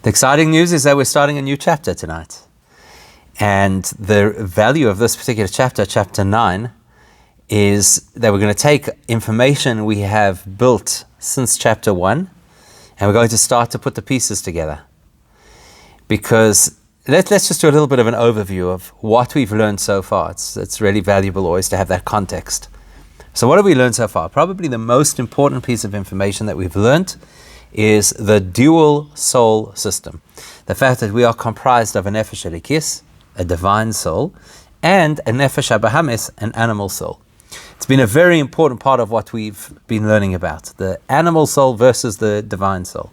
The exciting news is that we're starting a new chapter tonight. And the value of this particular chapter, chapter 9, is that we're going to take information we have built since chapter 1, and we're going to start to put the pieces together. Because let's just do a little bit of an overview of what we've learned so far. It's really valuable always to have that context. So what have we learned so far? Probably the most important piece of information that we've learned is the dual soul system. The fact that we are comprised of a nefesh elikis, a divine soul, and a nefesh habahamis, an animal soul. It's been a very important part of what we've been learning about, the animal soul versus the divine soul.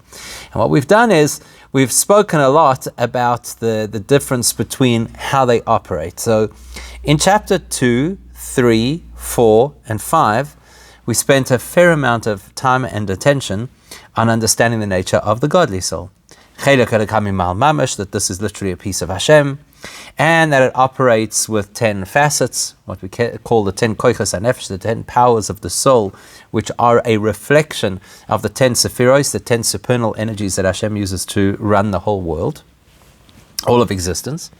And what we've done is we've spoken a lot about the difference between how they operate. So in chapter 2, 3, 4, and 5, we spent a fair amount of time and attention on understanding the nature of the godly soul. That this is literally a piece of Hashem, and that it operates with 10 facets, what we call the 10 koichos hanefesh, the 10 powers of the soul, which are a reflection of the 10 sephiros, the 10 supernal energies that Hashem uses to run the whole world, all of existence.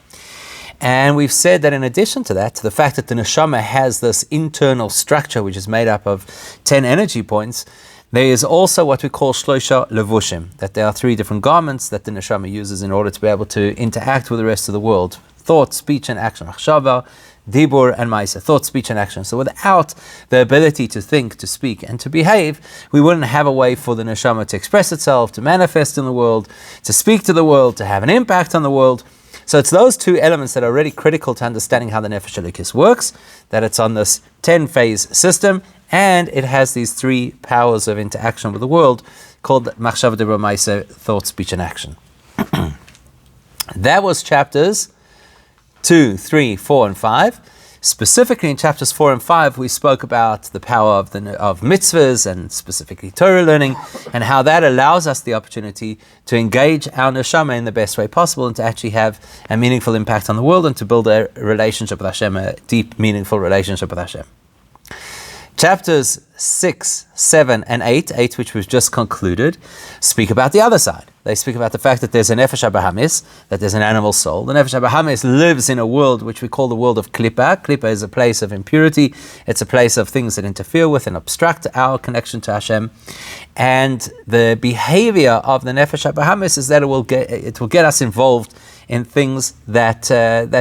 And we've said that in addition to that, to the fact that the neshama has this internal structure which is made up of 10 energy points, there is also what we call shloisha levushim, that there are 3 different garments that the neshama uses in order to be able to interact with the rest of the world. Thought, speech, and action. Machshava, dibur, and ma'aseh. Thought, speech, and action. So without the ability to think, to speak, and to behave, we wouldn't have a way for the neshama to express itself, to manifest in the world, to speak to the world, to have an impact on the world. So it's those 2 elements that are really critical to understanding how the nefesh elikis works, that it's on this 10-phase system, and it has these 3 powers of interaction with the world called machshava, dibur, ma'aseh, thought, speech, and action. That was chapters 2, 3, 4, and 5. Specifically in chapters 4 and 5, we spoke about the power of mitzvahs, and specifically Torah learning, and how that allows us the opportunity to engage our neshama in the best way possible and to actually have a meaningful impact on the world and to build a relationship with Hashem, a deep, meaningful relationship with Hashem. Chapters 6, 7, and 8, which we've just concluded, speak about the other side. They speak about the fact that there's a nefesh habahamis, that there's an animal soul. The nefesh habahamis lives in a world which we call the world of klippa. Klippa is a place of impurity. It's a place of things that interfere with and obstruct our connection to Hashem. And the behavior of the nefesh habahamis is that it will get us involved in things that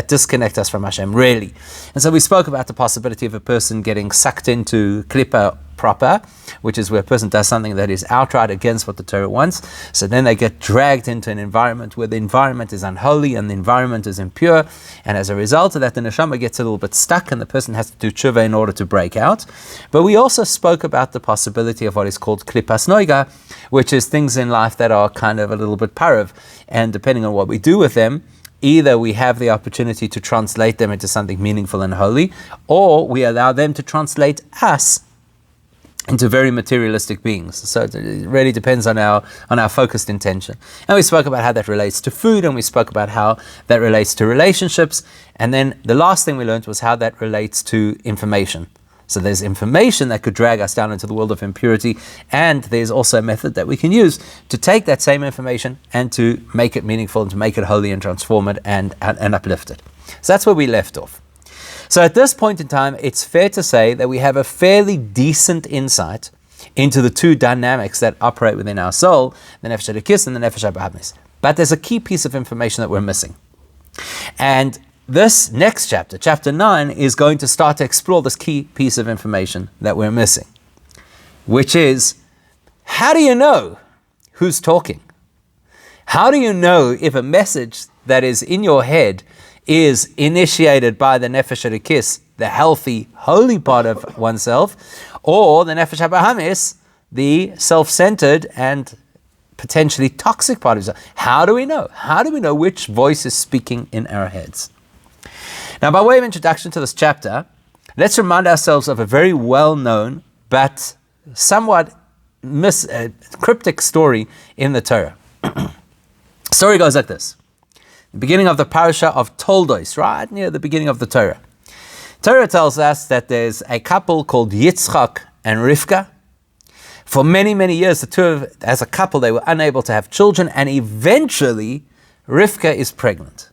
disconnect us from Hashem, really. And so we spoke about the possibility of a person getting sucked into klippa proper, which is where a person does something that is outright against what the Torah wants. So then they get dragged into an environment where the environment is unholy and the environment is impure. And as a result of that, the neshama gets a little bit stuck and the person has to do tshuva in order to break out. But we also spoke about the possibility of what is called klippas noiga, which is things in life that are kind of a little bit parav. And depending on what we do with them, either we have the opportunity to translate them into something meaningful and holy, or we allow them to translate us into very materialistic beings. So it really depends on our focused intention. And we spoke about how that relates to food, and we spoke about how that relates to relationships. And then the last thing we learned was how that relates to information. So there's information that could drag us down into the world of impurity, and there's also a method that we can use to take that same information and to make it meaningful and to make it holy and transform it and uplift it. So that's where we left off. So at this point in time, it's fair to say that we have a fairly decent insight into the 2 dynamics that operate within our soul, the nefesh elikis and the nefesh habahamis. But there's a key piece of information that we're missing. And this next chapter, chapter 9, is going to start to explore this key piece of information that we're missing, which is, how do you know who's talking? How do you know if a message that is in your head is initiated by the nefesh elikis, the healthy, holy part of oneself, or the nefesh habahamis, the self-centered and potentially toxic part of yourself? How do we know? How do we know which voice is speaking in our heads? Now, by way of introduction to this chapter, let's remind ourselves of a very well-known but somewhat cryptic story in the Torah. The story goes like this. The beginning of the parasha of Toldos, right near the beginning of the Torah. Torah tells us that there's a couple called Yitzchak and Rivka. For many, many years, the two of, as a couple, they were unable to have children, and eventually, Rivka is pregnant.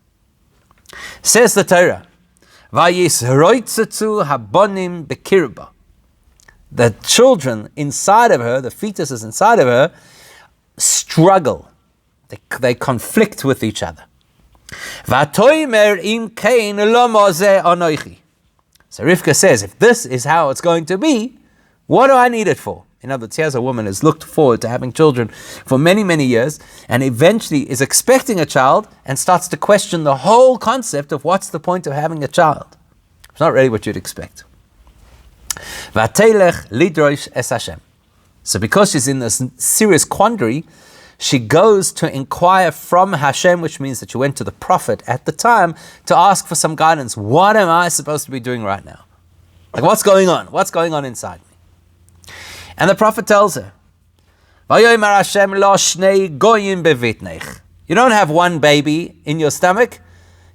Says the Torah, "Vayisroitzetzu habonim bekirba." The children inside of her, the fetuses inside of her, struggle. They conflict with each other. Vatoimer im kein lo mozeh anochi. So Rivka says, if this is how it's going to be, what do I need it for? In other words, here's a woman who's looked forward to having children for many, many years, and eventually is expecting a child and starts to question the whole concept of what's the point of having a child. It's not really what you'd expect. Vatelech lidrosh es Hashem. So because she's in this serious quandary, she goes to inquire from Hashem, which means that she went to the prophet at the time to ask for some guidance. What am I supposed to be doing right now? Like, what's going on? What's going on inside me? And the prophet tells her, "Vayomer Hashem lo shnei goyim bevitnech." You don't have one baby in your stomach,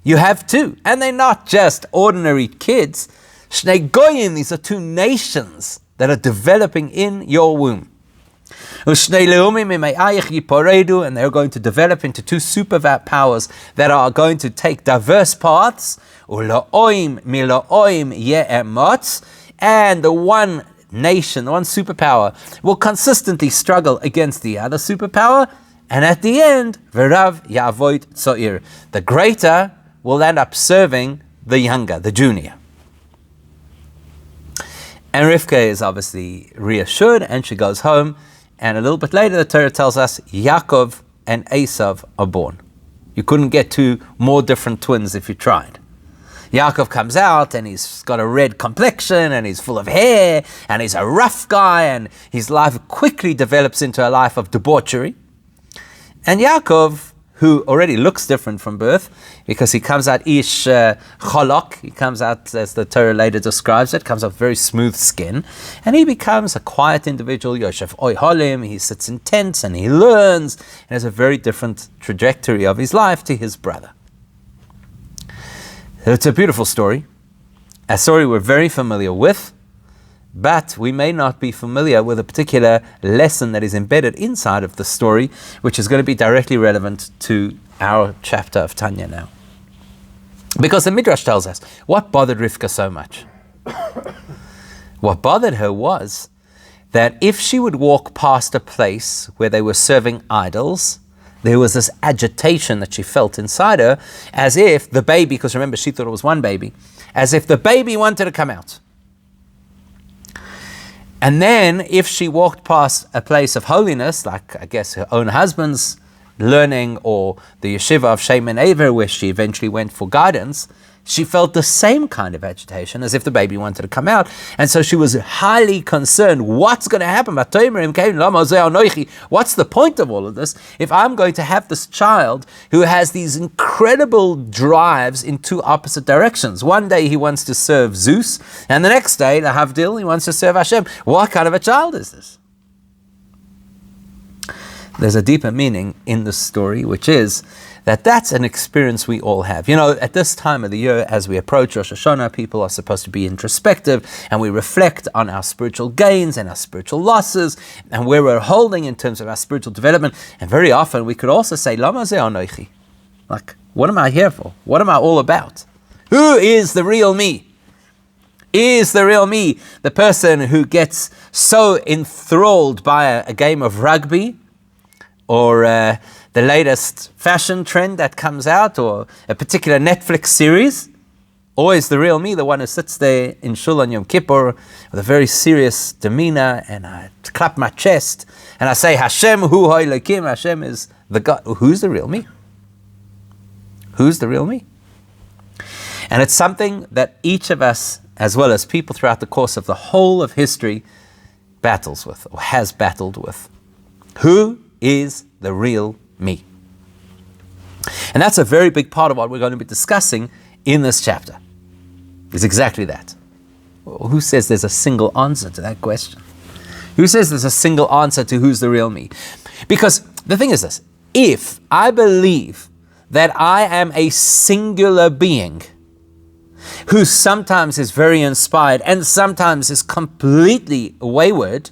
you have two. And they're not just ordinary kids. Shnei goyim, these are two nations that are developing in your womb. And they're going to develop into two superpowers that are going to take diverse paths. And the one nation, the one superpower, will consistently struggle against the other superpower. And at the end, the greater will end up serving the younger, the junior. And Rivka is obviously reassured, and she goes home. And a little bit later, the Torah tells us Yaakov and Esav are born. You couldn't get two more different twins if you tried. Yaakov comes out, and he's got a red complexion, and he's full of hair, and he's a rough guy, and his life quickly develops into a life of debauchery. And Yaakov, who already looks different from birth, because he comes out ish cholok, he comes out, as the Torah later describes it, comes out very smooth skin, and he becomes a quiet individual, Yosef Oiholim, he sits in tents and he learns, and has a very different trajectory of his life to his brother. It's a beautiful story, a story we're very familiar with, but we may not be familiar with a particular lesson that is embedded inside of the story, which is going to be directly relevant to our chapter of Tanya now. Because the Midrash tells us, what bothered Rivka so much? What bothered her was that if she would walk past a place where they were serving idols, there was this agitation that she felt inside her, as if the baby, because remember she thought it was one baby, as if the baby wanted to come out. And then if she walked past a place of holiness, like I guess her own husband's learning, or the yeshiva of Shem and Aver, where she eventually went for guidance, she felt the same kind of agitation as if the baby wanted to come out. And so she was highly concerned, what's going to happen? What's the point of all of this if I'm going to have this child who has these incredible drives in two opposite directions? One day he wants to serve Zeus, and the next day, the Havdil, he wants to serve Hashem. What kind of a child is this? There's a deeper meaning in this story, which is that that's an experience we all have. You know, at this time of the year, as we approach Rosh Hashanah, people are supposed to be introspective, and we reflect on our spiritual gains and our spiritual losses, and where we're holding in terms of our spiritual development. And very often we could also say, Lama ze anochi? Like, what am I here for? What am I all about? Who is the real me? Is the real me the person who gets so enthralled by a game of rugby, or the latest fashion trend that comes out, or a particular Netflix series? Or is the real me the one who sits there in Shul on Yom Kippur with a very serious demeanor, and I clap my chest and I say, Hashem hu ha'elokim, Hashem is the God? Who's the real me? Who's the real me? And it's something that each of us, as well as people throughout the course of the whole of history, battles with, or has battled with. Who is the real me? And that's a very big part of what we're going to be discussing in this chapter. Is exactly that. Well, who says there's a single answer to that question? Who says there's a single answer to who's the real me? Because the thing is this: if I believe that I am a singular being who sometimes is very inspired and sometimes is completely wayward,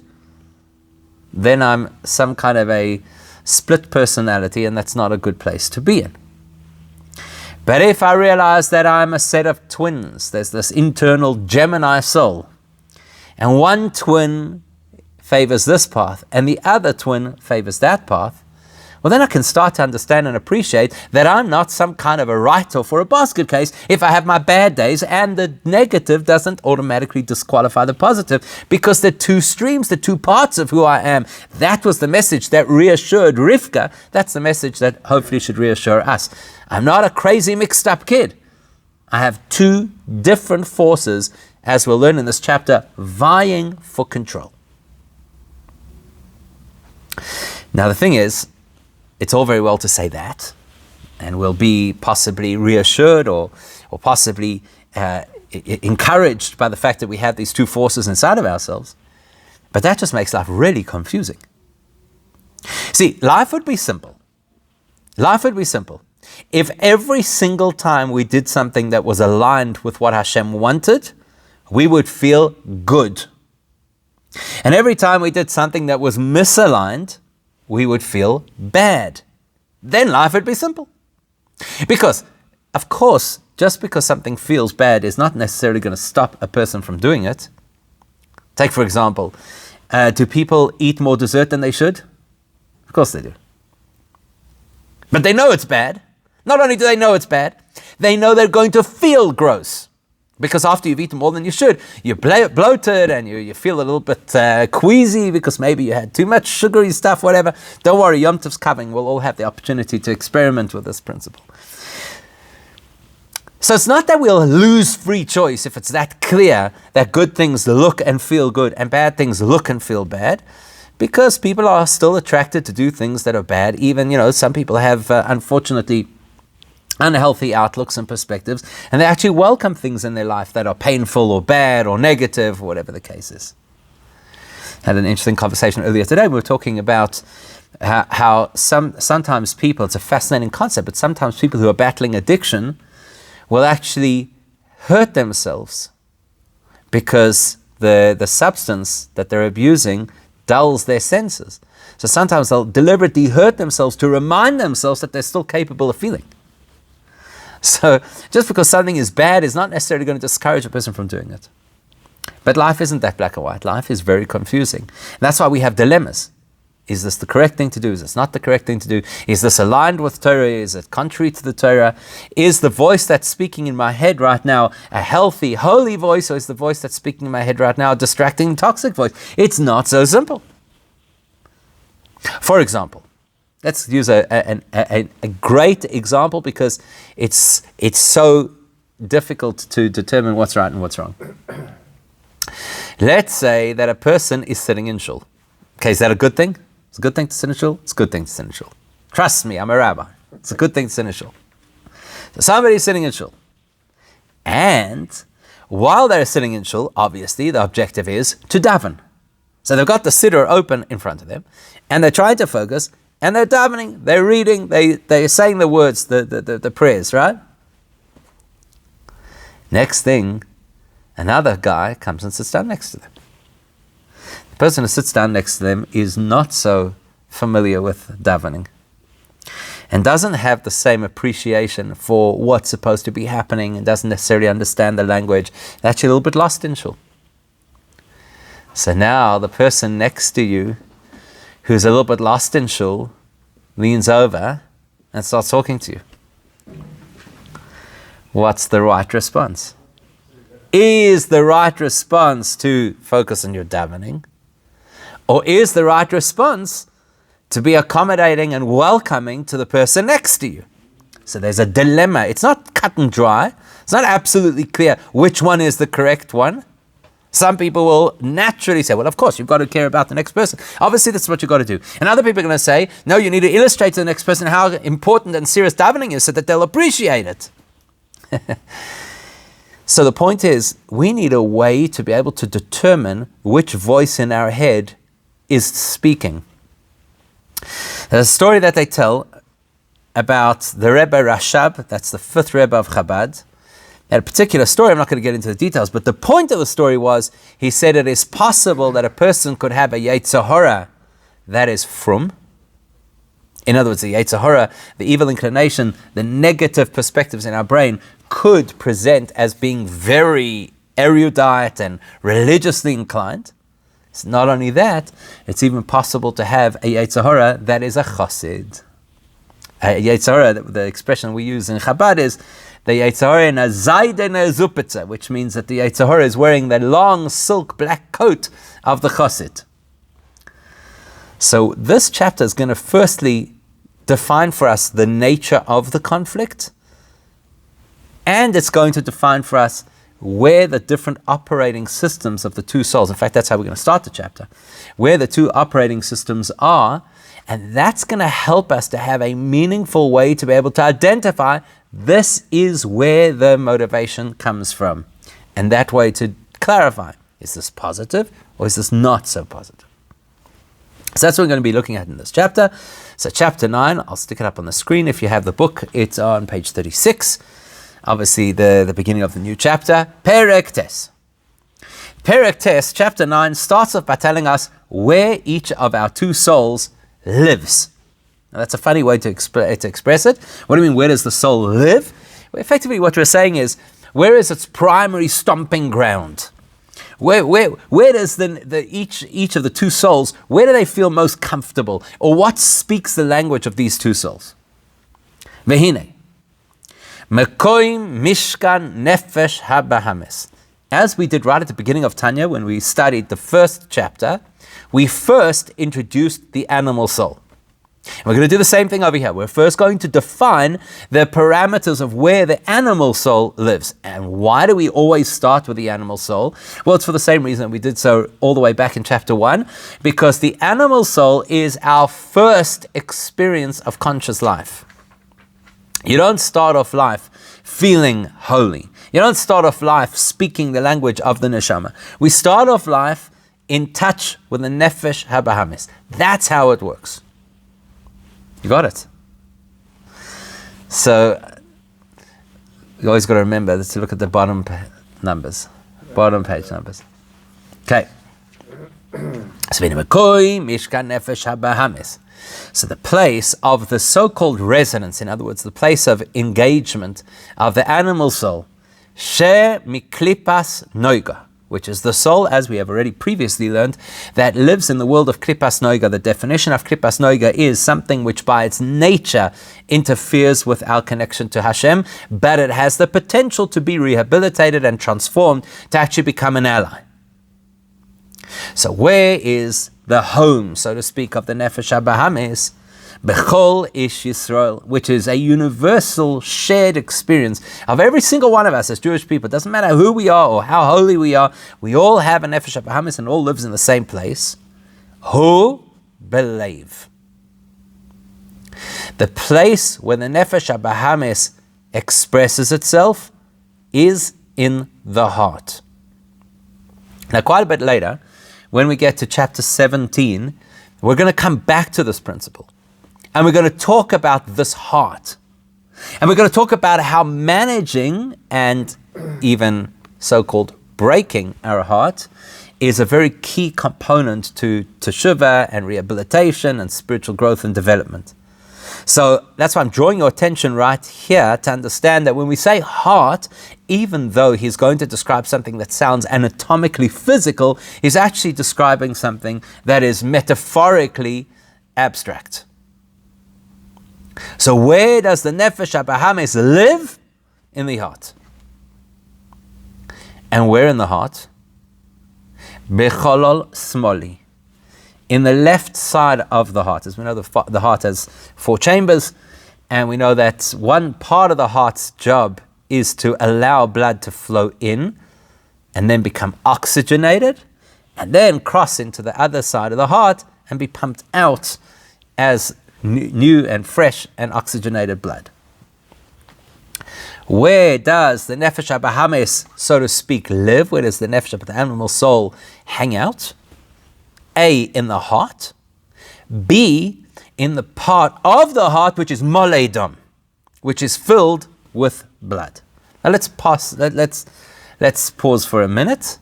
then I'm some kind of a split personality, and that's not a good place to be in. But if I realize that I'm a set of twins, there's this internal Gemini soul, and one twin favors this path and the other twin favors that path, well, then I can start to understand and appreciate that I'm not some kind of a write-off or a basket case if I have my bad days, and the negative doesn't automatically disqualify the positive, because the two streams, the two parts of who I am, that was the message that reassured Rivka. That's the message that hopefully should reassure us. I'm not a crazy mixed up kid. I have two different forces, as we'll learn in this chapter, vying for control. Now the thing is, it's all very well to say that, and we'll be possibly reassured or possibly encouraged by the fact that we have these two forces inside of ourselves, but that just makes life really confusing. See, life would be simple. Life would be simple if every single time we did something that was aligned with what Hashem wanted, we would feel good. And every time we did something that was misaligned, we would feel bad. Then life would be simple. Because, of course, just because something feels bad is not necessarily going to stop a person from doing it. Take, for example, do people eat more dessert than they should? Of course they do. But they know it's bad. Not only do they know it's bad, they know they're going to feel gross. Because after you've eaten more than you should, you're bloated and you feel a little bit queasy because maybe you had too much sugary stuff, whatever. Don't worry, Yom Tov's coming. We'll all have the opportunity to experiment with this principle. So it's not that we'll lose free choice if it's that clear that good things look and feel good and bad things look and feel bad, because people are still attracted to do things that are bad. Even, some people have, unfortunately, unhealthy outlooks and perspectives, and they actually welcome things in their life that are painful or bad or negative, or whatever the case is. I had an interesting conversation earlier today. We were talking about how sometimes people, it's a fascinating concept, but sometimes people who are battling addiction will actually hurt themselves because the substance that they're abusing dulls their senses. So sometimes they'll deliberately hurt themselves to remind themselves that they're still capable of feeling. So just because something is bad is not necessarily going to discourage a person from doing it. But life isn't that black and white. Life is very confusing. And that's why we have dilemmas. Is this the correct thing to do? Is this not the correct thing to do? Is this aligned with Torah? Is it contrary to the Torah? Is the voice that's speaking in my head right now a healthy, holy voice, or is the voice that's speaking in my head right now a distracting, toxic voice? It's not so simple. For example, let's use a great example because it's so difficult to determine what's right and what's wrong. Let's say that a person is sitting in shul. Okay, is that a good thing? It's a good thing to sit in shul? It's a good thing to sit in shul. Trust me, I'm a rabbi. It's a good thing to sit in shul. So somebody's sitting in shul. And while they're sitting in shul, obviously the objective is to daven. So they've got the siddur open in front of them, and they're trying to focus, and they're davening, they're reading, they're saying the words, the prayers, right? Next thing, another guy comes and sits down next to them. The person who sits down next to them is not so familiar with davening and doesn't have the same appreciation for what's supposed to be happening and doesn't necessarily understand the language. They're actually a little bit lost in shul. So now the person next to you who's a little bit lost in shul leans over and starts talking to you. What's the right response? Is the right response to focus on your davening? Or is the right response to be accommodating and welcoming to the person next to you? So there's a dilemma. It's not cut and dry. It's not absolutely clear which one is the correct one. Some people will naturally say, well, of course, you've got to care about the next person. Obviously, that's what you've got to do. And other people are going to say, no, you need to illustrate to the next person how important and serious davening is so that they'll appreciate it. So the point is, we need a way to be able to determine which voice in our head is speaking. There's a story that they tell about the Rebbe Rashab, that's the 5th Rebbe of Chabad. At a particular story, I'm not going to get into the details, but the point of the story was, he said it is possible that a person could have a Yetzer Hara, that is frum. In other words, the Yetzer Hara, the evil inclination, the negative perspectives in our brain could present as being very erudite and religiously inclined. It's not only that, it's even possible to have a Yetzer Hara that is a chassid. A Yetzer Hara, the expression we use in Chabad is the Yetzer Hara in a zaydene zupitza, which means that the Yetzer Hara is wearing the long silk black coat of the chassid. So this chapter is going to firstly define for us the nature of the conflict, and it's going to define for us where the different operating systems of the two souls, in fact, that's how we're going to start the chapter, where the two operating systems are, and that's going to help us to have a meaningful way to be able to identify this is where the motivation comes from, and that way to clarify, is this positive or is this not so positive? So that's what we're going to be looking at in this chapter. So chapter 9, I'll stick it up on the screen if you have the book. It's on page 36. Obviously the beginning of the new chapter. Perek Tes. Perek Tes, chapter 9, starts off by telling us where each of our two souls lives. Now that's a funny way to express it. What do you mean, where does the soul live? Well, effectively what we're saying is, where is its primary stomping ground? Where does each of the two souls, where do they feel most comfortable? Or what speaks the language of these two souls? Vehine. Mekoim mishkan nefesh habahames. As we did right at the beginning of Tanya, when we studied the first chapter, we first introduced the animal soul. And we're going to do the same thing over here. We're first going to define the parameters of where the animal soul lives. And why do we always start with the animal soul? Well, it's for the same reason we did so all the way back in chapter 1, because the animal soul is our first experience of conscious life. You don't start off life feeling holy. You don't start off life speaking the language of the neshama. We start off life in touch with the nefesh habahamis. That's how it works. You got it? So, you always got to remember to look at the bottom page numbers. Okay. So the place of the so-called resonance, in other words, the place of engagement of the animal soul, She miklipas noiga, which is the soul, as we have already previously learned, that lives in the world of klipas noiga. The definition of klipas noiga is something which by its nature interferes with our connection to Hashem, but it has the potential to be rehabilitated and transformed to actually become an ally. So where is the home, so to speak, of the Nefesh HaBahamis? Bechol Ish Yisrael, which is a universal shared experience of every single one of us as Jewish people. It doesn't matter who we are or how holy we are, we all have a Nefesh HaBahamis and all lives in the same place. Who believe? The place where the Nefesh HaBahamis expresses itself is in the heart. Now, quite a bit later, when we get to chapter 17, we're going to come back to this principle. And we're going to talk about this heart. And we're going to talk about how managing and even so-called breaking our heart is a very key component to teshuvah and rehabilitation and spiritual growth and development. So that's why I'm drawing your attention right here to understand that when we say heart, even though he's going to describe something that sounds anatomically physical, he's actually describing something that is metaphorically abstract. So where does the Nefesh HaBahamis live? In the heart. And where in the heart? Becholol Smoli. In the left side of the heart. As we know, the heart has 4 chambers, and we know that one part of the heart's job is to allow blood to flow in and then become oxygenated and then cross into the other side of the heart and be pumped out as new and fresh and oxygenated blood. Where does the Nefesh HaBahamis, so to speak, live? Where does the Nefesh, the animal soul, hang out? A, in the heart. B, in the part of the heart which is molei dam, which is filled with blood. Now let's pause for a minute.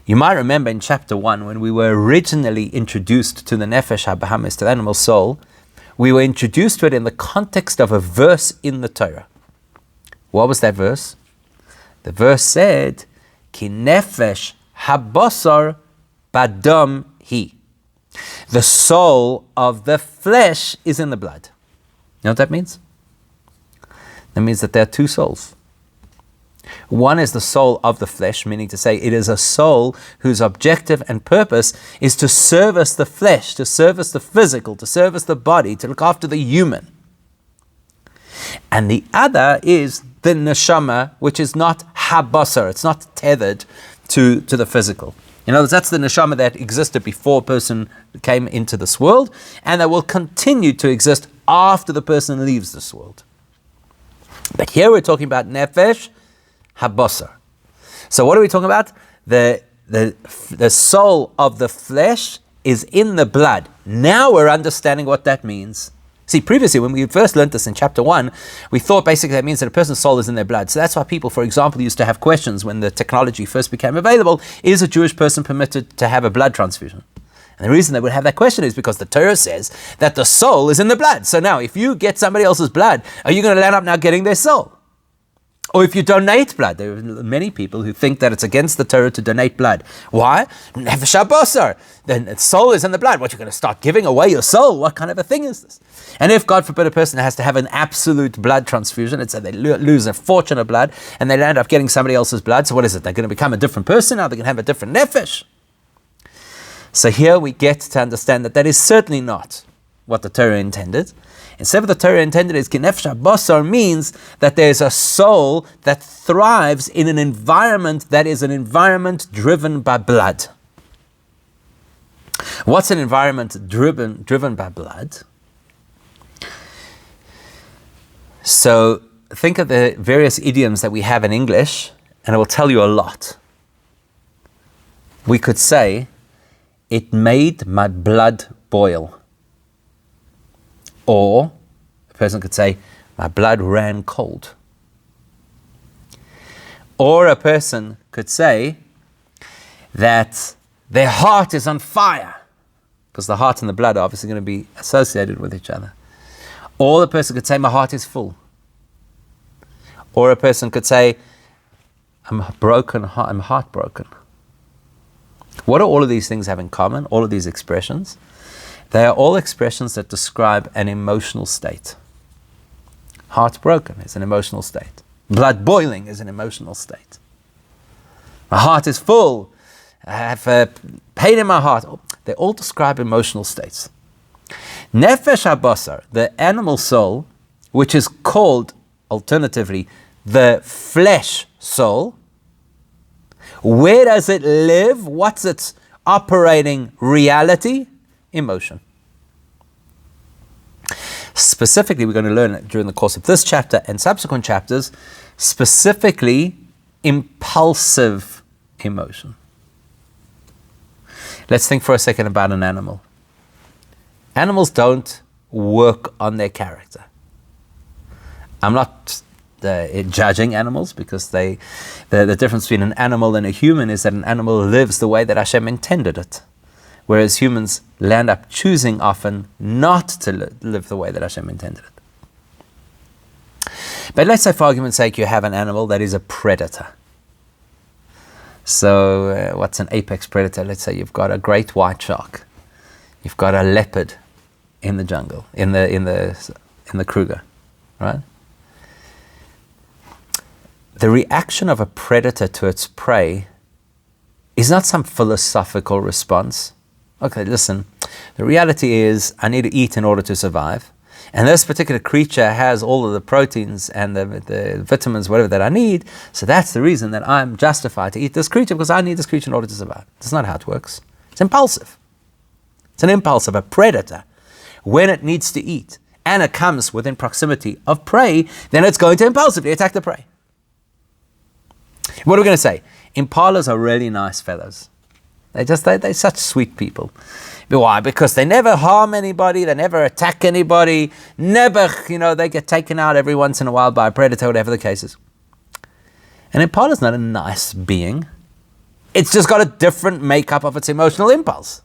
You might remember in chapter 1, when we were originally introduced to the Nefesh HaBahamis, to the animal soul, we were introduced to it in the context of a verse in the Torah. What was that verse? The verse said, Ki Nefesh HaBasar Badam Hi. The soul of the flesh is in the blood. You know what that means? That means that there are two souls. One is the soul of the flesh, meaning to say it is a soul whose objective and purpose is to service the flesh, to service the physical, to service the body, to look after the human. And the other is the neshama, which is not habasar, it's not tethered to the physical. In other words, that's the neshama that existed before a person came into this world, and that will continue to exist after the person leaves this world. But here we're talking about nefesh habasar. So what are we talking about? The soul of the flesh is in the blood. Now we're understanding what that means. See, previously, when we first learned this in chapter 1, we thought basically that means that a person's soul is in their blood. So that's why people, for example, used to have questions when the technology first became available: is a Jewish person permitted to have a blood transfusion? And the reason they would have that question is because the Torah says that the soul is in the blood. So now, if you get somebody else's blood, are you going to land up now getting their soul? Or if you donate blood, there are many people who think that it's against the Torah to donate blood. Why? Nefesh habasar. Then the soul is in the blood. What, you're going to start giving away your soul? What kind of a thing is this? And if, God forbid, a person has to have an absolute blood transfusion, it's that they lose a fortune of blood, and they end up getting somebody else's blood. So what is it? They're going to become a different person? Now they're going to have a different nefesh. So here we get to understand that that is certainly not what the Torah intended. Instead of the Torah intended is Ki Nefesh HaBasar means that there's a soul that thrives in an environment that is an environment driven by blood. What's an environment driven by blood? So think of the various idioms that we have in English, and it will tell you a lot. We could say, it made my blood boil. Or a person could say, my blood ran cold. Or a person could say that their heart is on fire, because the heart and the blood are obviously going to be associated with each other. Or the person could say, my heart is full. Or a person could say, I'm heartbroken. What do all of these things have in common, all of these expressions? They are all expressions that describe an emotional state. Heartbroken is an emotional state. Blood boiling is an emotional state. My heart is full. I have pain in my heart. They all describe emotional states. Nefesh habasar, the animal soul, which is called, alternatively, the flesh soul. Where does it live? What's its operating reality? Emotion. Specifically, we're going to learn during the course of this chapter and subsequent chapters, specifically impulsive emotion. Let's think for a second about an animal. Animals don't work on their character. I'm not judging animals, because the difference between an animal and a human is that an animal lives the way that Hashem intended it. Whereas humans land up choosing often not to live the way that Hashem intended it. But let's say, for argument's sake, you have an animal that is a predator. So what's an apex predator? Let's say you've got a great white shark. You've got a leopard in the jungle, in the Kruger, right? The reaction of a predator to its prey is not some philosophical response. Okay, listen, the reality is I need to eat in order to survive. And this particular creature has all of the proteins and the vitamins, whatever that I need. So that's the reason that I'm justified to eat this creature, because I need this creature in order to survive. That's not how it works. It's impulsive. It's an impulse of a predator. When it needs to eat and it comes within proximity of prey, then it's going to impulsively attack the prey. What are we going to say? Impalas are really nice fellows. They're such sweet people. Why? Because they never harm anybody, they never attack anybody, never, they get taken out every once in a while by a predator, whatever the case is. An impala is not a nice being. It's just got a different makeup of its emotional impulse.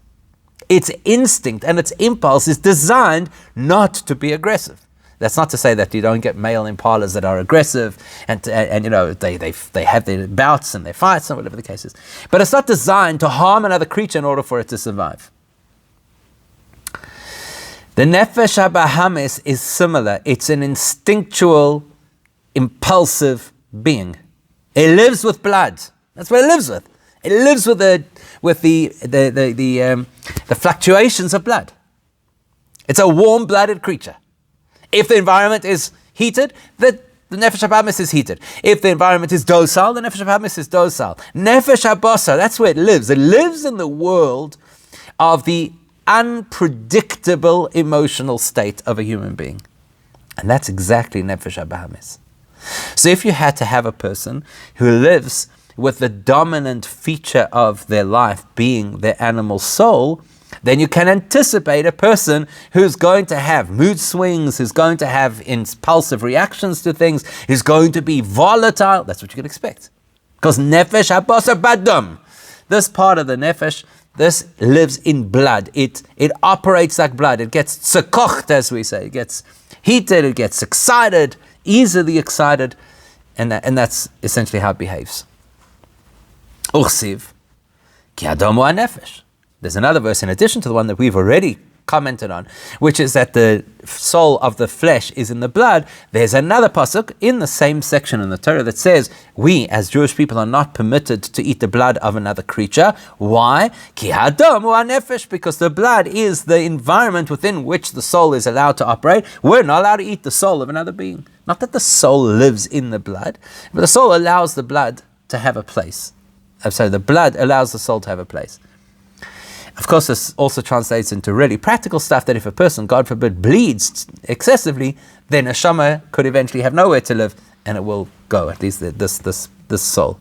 Its instinct and its impulse is designed not to be aggressive. That's not to say that you don't get male impalas that are aggressive and you know they have their bouts and their fights and whatever the case is. But it's not designed to harm another creature in order for it to survive. The nefesh habahamis is similar. It's an instinctual, impulsive being. It lives with blood. That's what it lives with. It lives with the fluctuations of blood. It's a warm-blooded creature. If the environment is heated, the nefesh habahamis is heated. If the environment is docile, the nefesh habahamis is docile. Nefesh habasar, that's where it lives. It lives in the world of the unpredictable emotional state of a human being. And that's exactly nefesh habahamis. So if you had to have a person who lives with the dominant feature of their life being their animal soul, then you can anticipate a person who's going to have mood swings, who's going to have impulsive reactions to things, who's going to be volatile. That's what you can expect. Because nefesh habasar badam, this part of the nefesh, this lives in blood. It operates like blood. It gets tzekocht, as we say. It gets heated, it gets excited, easily excited, and that's essentially how it behaves. Uchsiv, ki adam hu nefesh. There's another verse in addition to the one that we've already commented on, which is that the soul of the flesh is in the blood. There's another pasuk in the same section in the Torah that says we as Jewish people are not permitted to eat the blood of another creature. Why? Ki adam hu nefesh, because the blood is the environment within which the soul is allowed to operate. We're not allowed to eat the soul of another being. Not that the soul lives in the blood, but the soul allows the blood to have a place. So the blood allows the soul to have a place. Of course, this also translates into really practical stuff that if a person, God forbid, bleeds excessively, then a neshama could eventually have nowhere to live and it will go, at least this soul.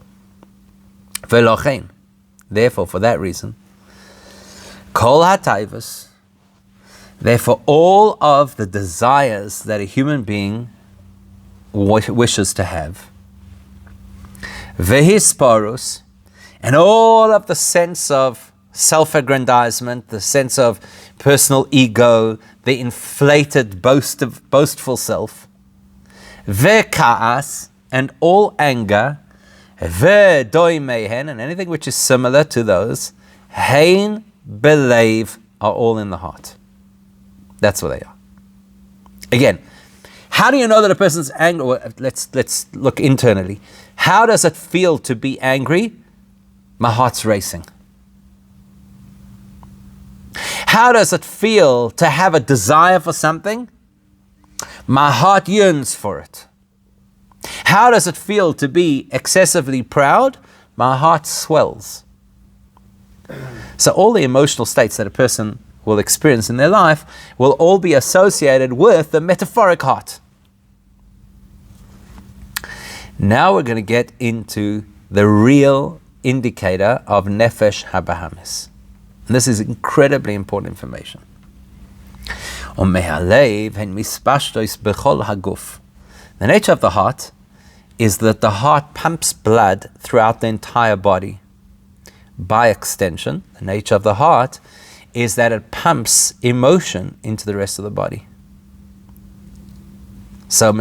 Velochein. Therefore, for that reason, kol hataivos, therefore all of the desires that a human being wishes to have, vehisparus, and all of the sense of self-aggrandizement, the sense of personal ego, the inflated, boastful self, ve'ka'as, and all anger, ve'doimehen, and anything which is similar to those, hein belev, are all in the heart. That's what they are. Again, how do you know that a person's angry? Well, let's look internally. How does it feel to be angry? My heart's racing. How does it feel to have a desire for something? My heart yearns for it. How does it feel to be excessively proud? My heart swells. So all the emotional states that a person will experience in their life will all be associated with the metaphoric heart. Now we're going to get into the real indicator of nefesh habahamis. And this is incredibly important information. The nature of the heart is that the heart pumps blood throughout the entire body. By extension, the nature of the heart is that it pumps emotion into the rest of the body. So,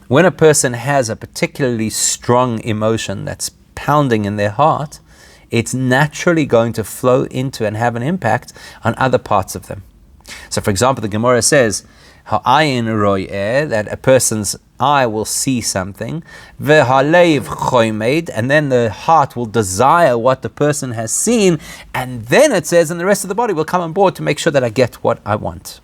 when a person has a particularly strong emotion that's pounding in their heart, it's naturally going to flow into and have an impact on other parts of them. So, for example, the Gemara says, "Ha'ayin ro'eh," that a person's eye will see something, ve'halev choimed, and then the heart will desire what the person has seen, and then it says, and the rest of the body will come on board to make sure that I get what I want.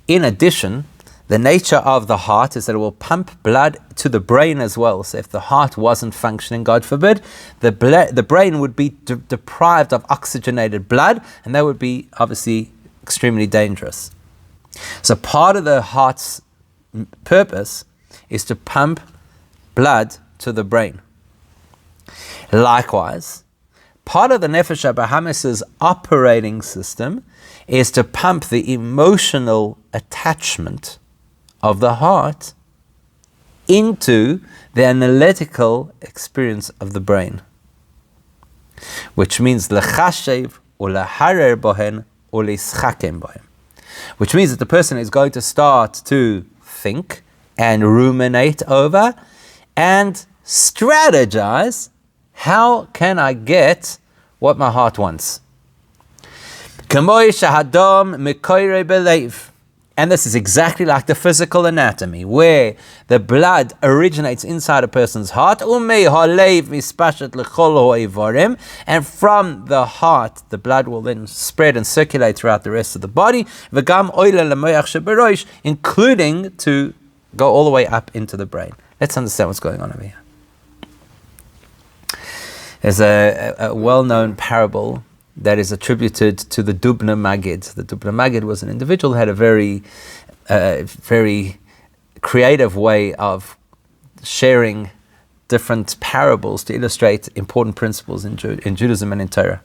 In addition, the nature of the heart is that it will pump blood to the brain as well. So if the heart wasn't functioning, God forbid, the brain would be deprived of oxygenated blood, and that would be obviously extremely dangerous. So part of the heart's purpose is to pump blood to the brain. Likewise, part of the nefesh habahamis' operating system is to pump the emotional attachment of the heart into the analytical experience of the brain, which means lechashev or leharer bohen or leischakem bohen, which means that the person is going to start to think and ruminate over and strategize, how can I get what my heart wants? And this is exactly like the physical anatomy, where the blood originates inside a person's heart, and from the heart, the blood will then spread and circulate throughout the rest of the body, including to go all the way up into the brain. Let's understand what's going on over here. There's a well-known parable that is attributed to the Dubna Maggid. The Dubna Maggid was an individual who had a very creative way of sharing different parables to illustrate important principles in Judaism and in Torah.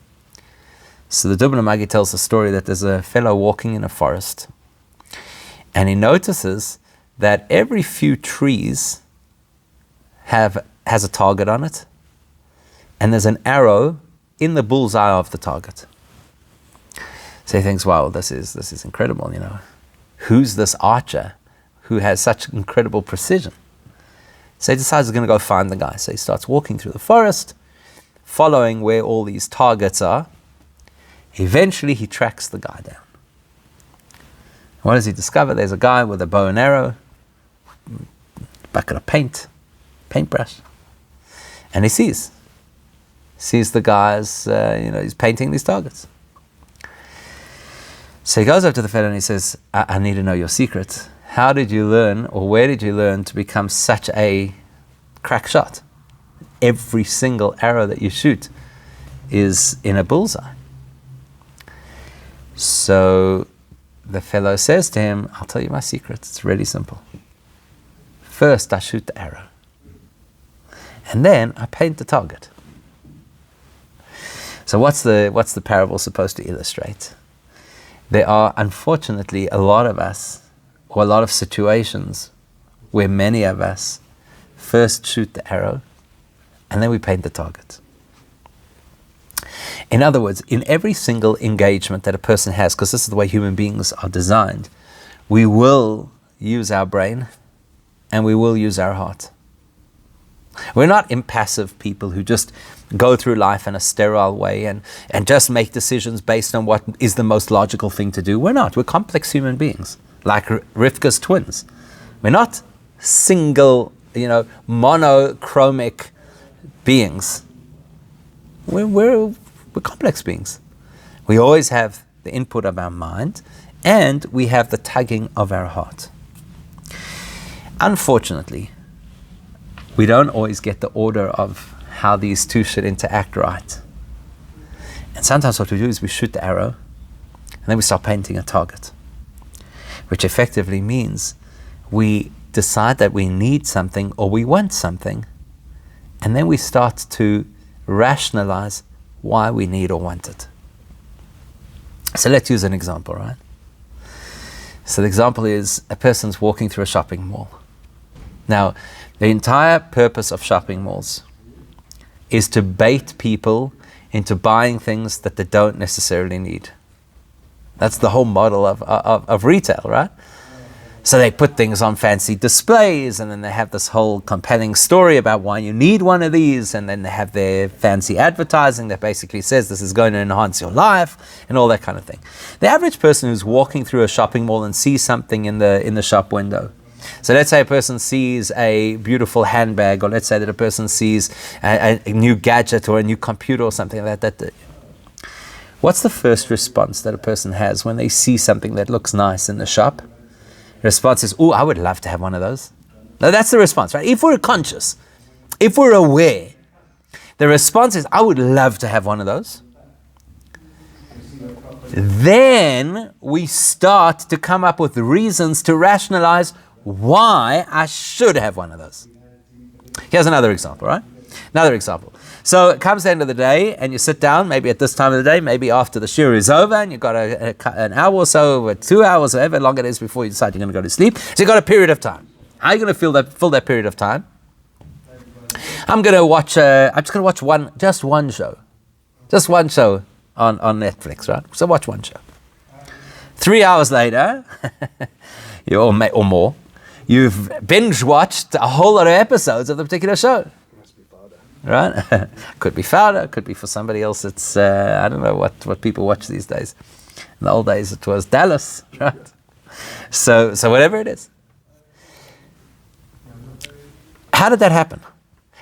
So the Dubna Maggid tells the story that there's a fellow walking in a forest, and he notices that every few trees has a target on it, and there's an arrow in the bullseye of the target. So he thinks, wow, this is incredible, Who's this archer who has such incredible precision? So he decides he's going to go find the guy. So he starts walking through the forest, following where all these targets are. Eventually he tracks the guy down. What does he discover? There's a guy with a bow and arrow, bucket of paintbrush, and he sees the guys, he's painting these targets. So he goes up to the fellow and he says, I need to know your secret. How did you learn, or where did you learn to become such a crack shot? Every single arrow that you shoot is in a bullseye. So the fellow says to him, I'll tell you my secret. It's really simple. First, I shoot the arrow, and then I paint the target. So what's the parable supposed to illustrate? There are, unfortunately, a lot of us, or a lot of situations, where many of us first shoot the arrow, and then we paint the target. In other words, in every single engagement that a person has, because this is the way human beings are designed, we will use our brain, and we will use our heart. We're not impassive people who just go through life in a sterile way and just make decisions based on what is the most logical thing to do. We're not. We're complex human beings, like Rivka's twins. We're not single, monochromic beings. We're complex beings. We always have the input of our mind, and we have the tugging of our heart. Unfortunately, we don't always get the order of how these two should interact right. And sometimes what we do is we shoot the arrow, and then we start painting a target, which effectively means we decide that we need something or we want something, and then we start to rationalize why we need or want it. So let's use an example, right? So the example is a person's walking through a shopping mall. Now, the entire purpose of shopping malls is to bait people into buying things that they don't necessarily need. That's the whole model of retail, right? So they put things on fancy displays, and then they have this whole compelling story about why you need one of these, and then they have their fancy advertising that basically says this is going to enhance your life, and all that kind of thing. The average person who's walking through a shopping mall and sees something in the shop window. So let's say a person sees a beautiful handbag, or let's say that a person sees a new gadget or a new computer or something like that. What's the first response that a person has when they see something that looks nice in the shop? The response is, I would love to have one of those. Now that's the response, right? If we're conscious, if we're aware, the response is, I would love to have one of those. Then we start to come up with reasons to rationalize why I should have one of those. Here's another example, right? Another example. So it comes the end of the day, and you sit down, maybe at this time of the day, maybe after the shiur is over, and you've got an hour or so, or 2 hours, however long it is before you decide you're going to go to sleep. So you've got a period of time. How are you going to fill that period of time? I'm just going to watch one show. Just one show on Netflix, right? So watch one show. 3 hours later, or more, you've binge watched a whole lot of episodes of the particular show. Right? Could be founder, could be for somebody else. It's I don't know what people watch these days. In the old days it was Dallas, right? So whatever it is. How did that happen?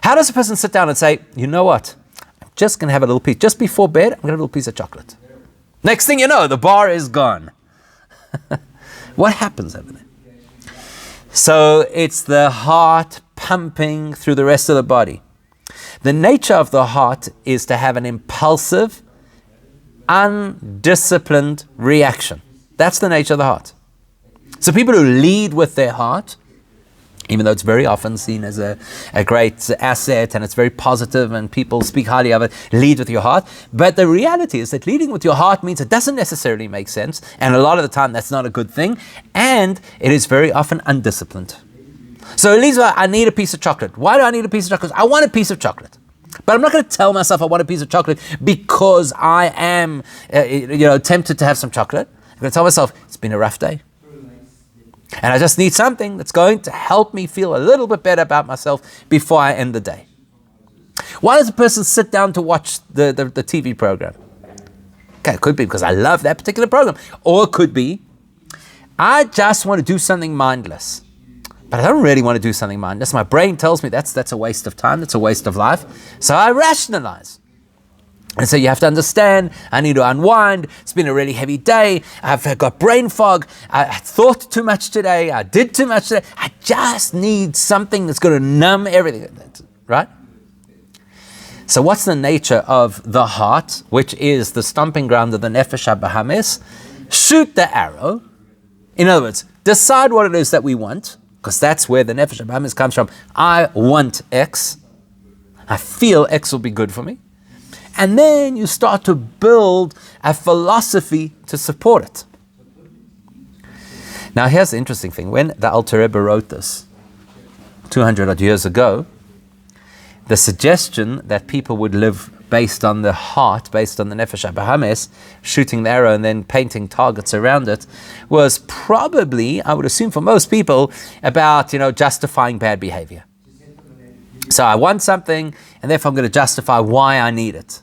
How does a person sit down and say, you know what? I'm just going to have a little piece. Just before bed, I'm going to have a little piece of chocolate. Next thing you know, the bar is gone. What happens over there? So it's the heart pumping through the rest of the body. The nature of the heart is to have an impulsive, undisciplined reaction. That's the nature of the heart. So people who lead with their heart, even though it's very often seen as a great asset and it's very positive and people speak highly of it, lead with your heart. But the reality is that leading with your heart means it doesn't necessarily make sense. And a lot of the time that's not a good thing. And it is very often undisciplined. So it leads with, I need a piece of chocolate. Why do I need a piece of chocolate? I want a piece of chocolate. But I'm not going to tell myself I want a piece of chocolate because I am tempted to have some chocolate. I'm going to tell myself, it's been a rough day. And I just need something that's going to help me feel a little bit better about myself before I end the day. Why does a person sit down to watch the TV program? Okay, it could be because I love that particular program. Or it could be, I just want to do something mindless. But I don't really want to do something mindless. My brain tells me that's a waste of time, that's a waste of life. So I rationalize. And so you have to understand, I need to unwind. It's been a really heavy day. I've got brain fog. I thought too much today. I did too much today. I just need something that's going to numb everything. Right? So what's the nature of the heart, which is the stomping ground of the nefesh habahamis? Shoot the arrow. In other words, decide what it is that we want, because that's where the nefesh habahamis comes from. I want X. I feel X will be good for me. And then you start to build a philosophy to support it. Now here's the interesting thing. When the Alter Rebbe wrote this 200 odd years ago, the suggestion that people would live based on the heart, based on the nefesh habahamis, shooting the arrow and then painting targets around it, was probably, I would assume for most people, about justifying bad behavior. So I want something, and therefore I'm going to justify why I need it.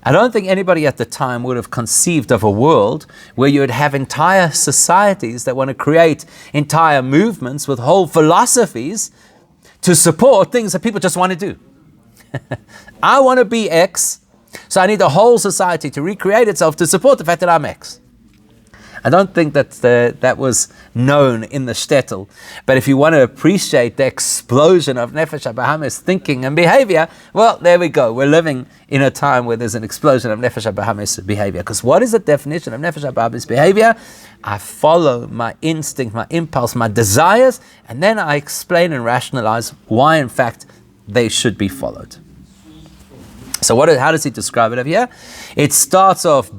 I don't think anybody at the time would have conceived of a world where you would have entire societies that want to create entire movements with whole philosophies to support things that people just want to do. I want to be X, so I need the whole society to recreate itself to support the fact that I'm X. I don't think that was known in the shtetl. But if you want to appreciate the explosion of nefesh habahamis thinking and behavior, well, there we go. We're living in a time where there's an explosion of nefesh habahamis behavior. Because what is the definition of nefesh habahamis behavior? I follow my instinct, my impulse, my desires, and then I explain and rationalize why, in fact, they should be followed. So how does he describe it over here? It starts off,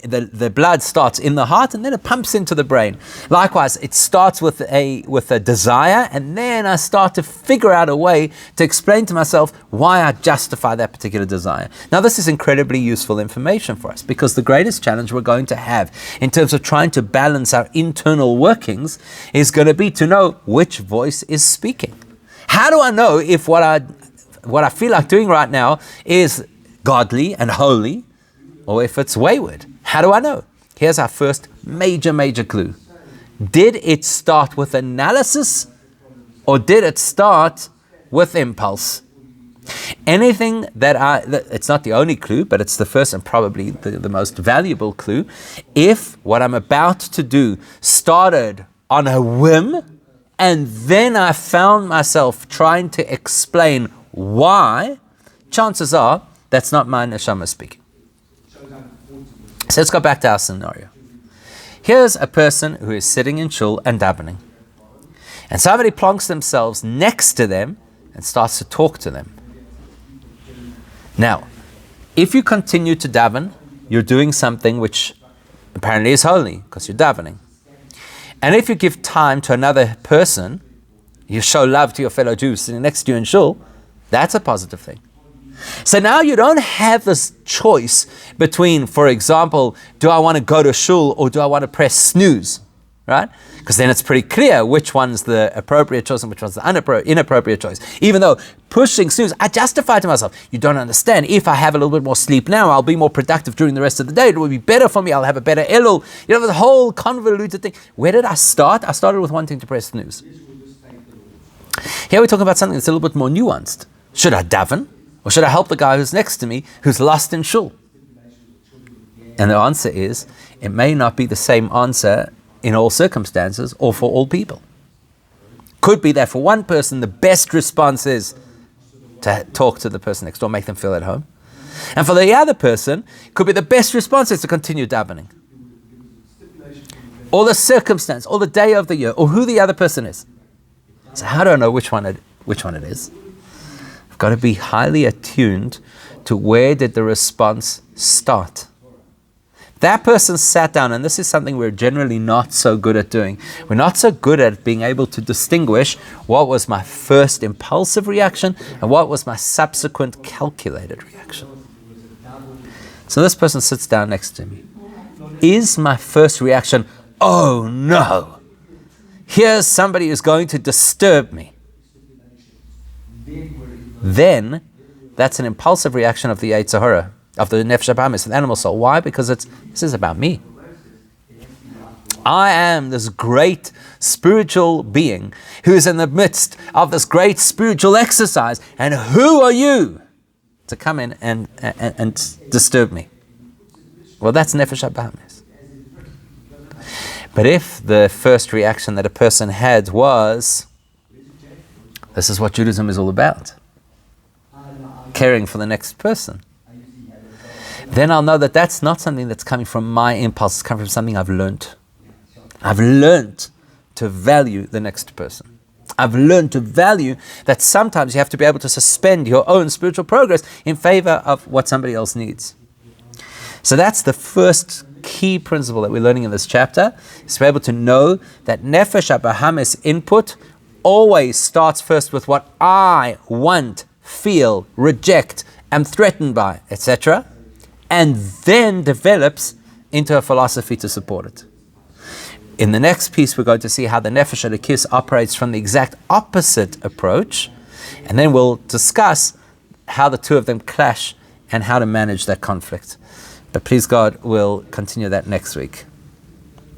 the blood starts in the heart and then it pumps into the brain. Likewise, it starts with a desire, and then I start to figure out a way to explain to myself why I justify that particular desire. Now this is incredibly useful information for us, because the greatest challenge we're going to have in terms of trying to balance our internal workings is going to be to know which voice is speaking. How do I know if what I feel like doing right now is godly and holy, or if it's wayward? How do I know? Here's our first major clue. Did it start with analysis, or did it start with impulse? Anything it's not the only clue, but it's the first and probably the most valuable clue. If what I'm about to do started on a whim, and then I found myself trying to explain why, chances are that's not my neshama speaking. So let's go back to our scenario. Here's a person who is sitting in shul and davening. And somebody plonks themselves next to them and starts to talk to them. Now, if you continue to daven, you're doing something which apparently is holy, because you're davening. And if you give time to another person, you show love to your fellow Jews sitting next to you in shul, that's a positive thing. So now you don't have this choice between, for example, do I want to go to shul or do I want to press snooze, right? Because then it's pretty clear which one's the appropriate choice and which one's the inappropriate choice. Even though pushing snooze, I justify to myself, you don't understand. If I have a little bit more sleep now, I'll be more productive during the rest of the day. It will be better for me. I'll have a better elul. You know, the whole convoluted thing. Where did I start? I started with wanting to press snooze. Here we're talking about something that's a little bit more nuanced. Should I daven? Or should I help the guy who's next to me who's lost in shul? And the answer is, it may not be the same answer in all circumstances or for all people. Could be that for one person, the best response is to talk to the person next door, make them feel at home. And for the other person, could be the best response is to continue davening. Or the circumstance, or the day of the year, or who the other person is. So how do I know which one it is? I've got to be highly attuned to where did the response start. That person sat down, and this is something we're generally not so good at doing. We're not so good at being able to distinguish what was my first impulsive reaction and what was my subsequent calculated reaction. So this person sits down next to me. Is my first reaction, oh no, here's somebody who's going to disturb me? Then that's an impulsive reaction of the Yetzer Hara, of the Nefesh HaBahamis, the animal soul. Why? Because this is about me. I am this great spiritual being who is in the midst of this great spiritual exercise. And who are you to come in and disturb me? Well, that's Nefesh HaBahamis. But if the first reaction that a person had was, this is what Judaism is all about, caring for the next person, then I'll know that that's not something that's coming from my impulse, it's coming from something I've learned. I've learned to value the next person. I've learned to value that sometimes you have to be able to suspend your own spiritual progress in favor of what somebody else needs. So that's the first key principle that we're learning in this chapter, is to be able to know that Nefesh HaBahamis input always starts first with what I want, feel, reject, am threatened by, etc., and then develops into a philosophy to support it. In the next piece, we're going to see how the Nefesh HaElokis operates from the exact opposite approach, and then we'll discuss how the two of them clash and how to manage that conflict. But please God, we'll continue that next week.